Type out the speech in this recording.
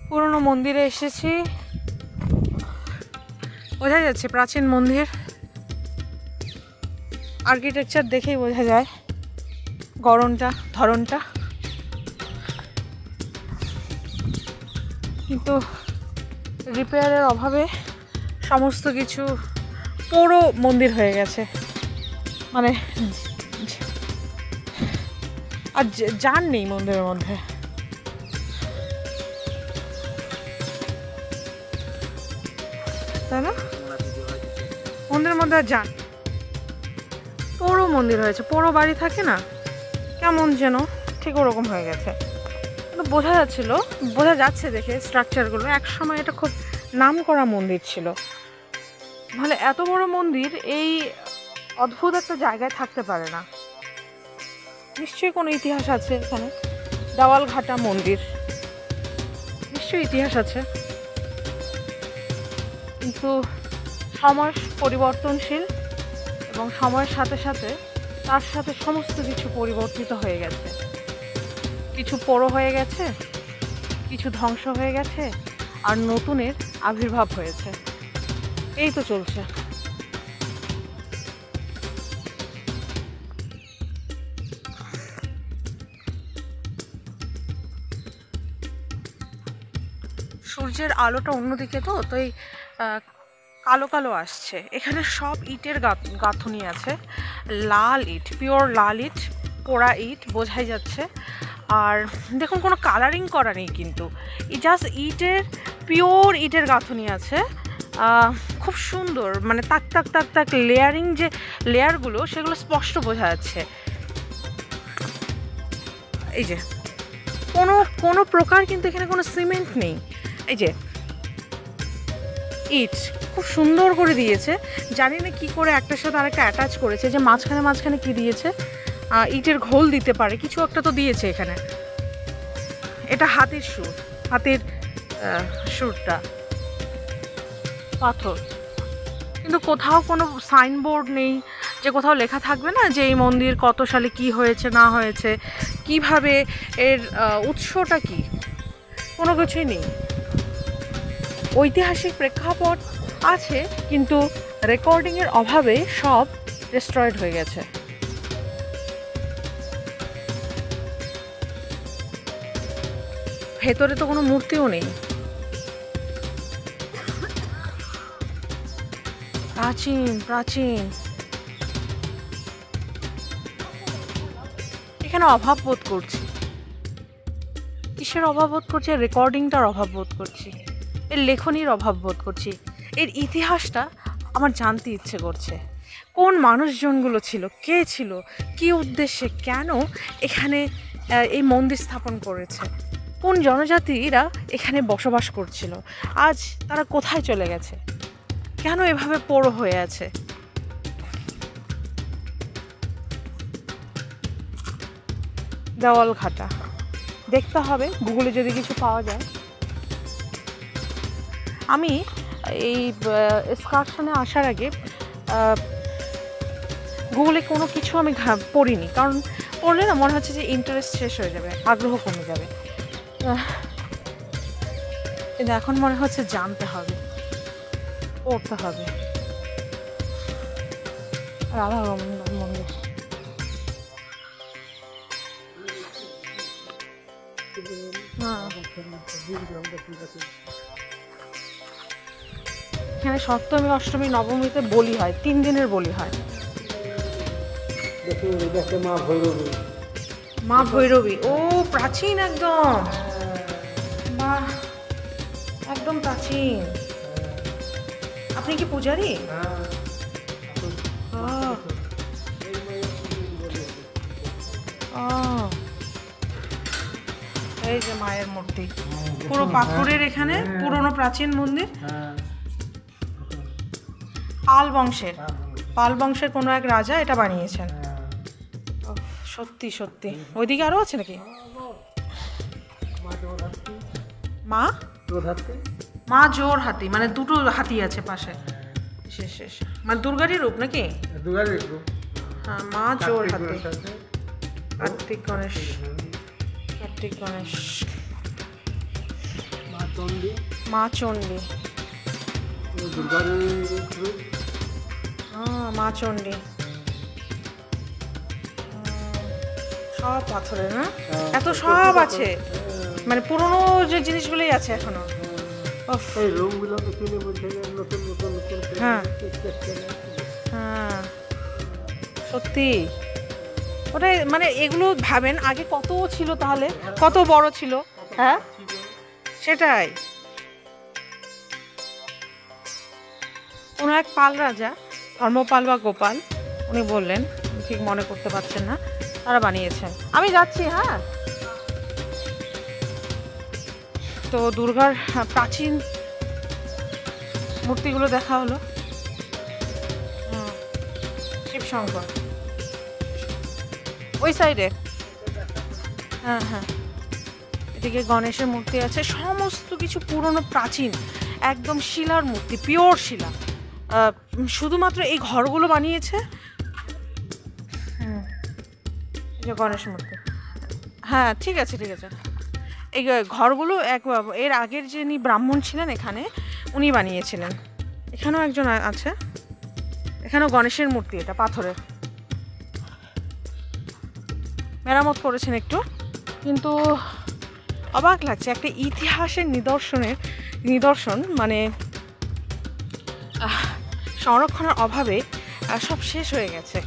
পুরনো মন্দিরে এসেছি, বোঝা যাচ্ছে প্রাচীন মন্দির, আর্কিটেকচার দেখেই বোঝা যায় ধরনটা। কিন্তু রিপেয়ারের অভাবে সমস্ত কিছু পুরো মন্দির হয়ে গেছে, মানে আর জান নেই মন্দিরের মধ্যে। তাই না? মন্দিরের মধ্যে আর যান, পুরো মন্দির হয়েছে, পুরো বাড়ি থাকে না কেমন যেন ঠিক ওরকম হয়ে গেছে। কিন্তু বোঝা যাচ্ছে দেখে স্ট্রাকচারগুলো, একসময় এটা খুব নামকরা মন্দির ছিল। মানে এত বড় মন্দির এই অদ্ভুত একটা জায়গায় থাকতে পারে না, নিশ্চয়ই কোনো ইতিহাস আছে এখানে। দেওয়ালঘাটা মন্দির, নিশ্চয়ই ইতিহাস আছে, কিন্তু সময় পরিবর্তনশীল এবং সময়ের সাথে সাথে তার সাথে সমস্ত কিছু পরিবর্তিত হয়ে গেছে। কিছু পোড়ো হয়ে গেছে, কিছু ধ্বংস হয়ে গেছে, আর নতুনের আবির্ভাব হয়েছে। এই তো চলছে। সূর্যের আলোটা অন্যদিকে, তো এই কালো কালো আসছে। এখানে সব ইটের গাঁথুনি আছে, লাল ইট, পিওর লাল ইট, পোড়া ইট বোঝাই যাচ্ছে। আর দেখুন কোনো কালারিং করা নেই, কিন্তু জাস্ট পিওর ইটের গাঁথুনি আছে। খুব সুন্দর, মানে তাক তাক তাক তাক লেয়ারিং, যে লেয়ারগুলো সেগুলো স্পষ্ট বোঝা যাচ্ছে। এই যে কোনো প্রকার কিন্তু এখানে কোনো সিমেন্ট নেই। এই যে ইট খুব সুন্দর করে দিয়েছে, জানি না কি করে একটার সাথে আরেকটা অ্যাটাচ করেছে, যে মাঝখানে কি দিয়েছে, ইটের ঘোল দিতে পারে, কিছু একটা তো দিয়েছে এখানে। এটা হাতির সুরটা পাথর, কিন্তু কোথাও কোনো সাইনবোর্ড নেই যে কোথাও লেখা থাকবে না যে এই মন্দির কত সালে কি হয়েছে না হয়েছে, কিভাবে এর উৎসটা কি, কোনো কিছুই নেই। ঐতিহাসিক প্রেক্ষাপট আছে, কিন্তু রেকর্ডিংয়ের অভাবে সব ডিস্ট্রয়েড হয়ে গেছে। ভেতরে তো কোনো মূর্তিও নেই। প্রাচীন এখানে অভাব বোধ করছি। কিসের অভাব বোধ করছি? রেকর্ডিংটার অভাব বোধ করছি, এর লেখনীর অভাব বোধ করছি। এর ইতিহাসটা আমার জানতে ইচ্ছে করছে। কোন মানুষজনগুলো ছিল, কে ছিল, কী উদ্দেশ্যে, কেন এখানে এই মন্দির স্থাপন করেছে, কোন জনজাতিরা এখানে বসবাস করছিল, আজ তারা কোথায় চলে গেছে, কেন এভাবে পোড়ো হয়ে আছে। দেওয়ালঘাটা দেখতে হবে, গুগলে যদি কিছু পাওয়া যায়। আমি এই এক্সকারশনে আসার আগে গুগলে কোনো কিছু আমি পড়িনি, কারণ পড়লে না মনে হচ্ছে যে ইন্টারেস্ট শেষ হয়ে যাবে, আগ্রহ কমে যাবে। কিন্তু এখন মনে হচ্ছে জানতে হবে, পড়তে হবে। রাধা মন্দির, এখানে সপ্তমী, অষ্টমী, নবমীতে বলি হয়, 3 দিনের বলি হয়। মা ভৈরবী, ও প্রাচীন একদম, বাহ একদম প্রাচীন। আপনি কি পূজারী? এই যে মায়ের মূর্তি, পুরো পাথরের, এখানে পুরনো প্রাচীন মন্দির। পাল বংশের কোনো এক রাজা এটা বানিয়েছেন। সত্যি ওইদিকে আরো আছে নাকি? মা জোর হাতি, মানে দুটো হাতি আছে পাশে, শেষ মানে দুর্গারই রূপ নাকি? হ্যাঁ, মা জোর হাতি, কার্তিক গণেশ। মা চণ্ডী, মা চণ্ডী সব পাথরে না, এত সব আছে, মানে পুরনো যে জিনিসগুলোই আছে এখনো। হ্যাঁ হ্যাঁ সত্যি, ওটাই মানে এগুলো ভাবেন আগে কত ছিল, তাহলে কত বড় ছিল। হ্যাঁ সেটাই, কোনো এক পাল রাজা, ধর্মপাল বা গোপাল উনি বললেন, ঠিক মনে করতে পারছেন না, তারা বানিয়েছেন। আমি যাচ্ছি। হ্যাঁ, তো দুর্গার প্রাচীন মূর্তিগুলো দেখা হলো। শিবশঙ্কর ওই সাইডে, হ্যাঁ হ্যাঁ, এদিকে গণেশের মূর্তি আছে, সমস্ত কিছু পুরনো প্রাচীন একদম শিলার মূর্তি, পিওর শিলা। শুধুমাত্র এই ঘরগুলো বানিয়েছে। এই যে গণেশ মূর্তি, হ্যাঁ ঠিক আছে ঠিক আছে, এই ঘরগুলো এর আগের যিনি ব্রাহ্মণ ছিলেন এখানে, উনি বানিয়েছিলেন। এখানেও একজন আছে, এখানেও গণেশের মূর্তি, এটা পাথরের, মেরামত করেছেন একটু, কিন্তু অবাক লাগছে, একটা ইতিহাসের নিদর্শন মানে সংরক্ষণের অভাবে সব শেষ হয়ে গেছে।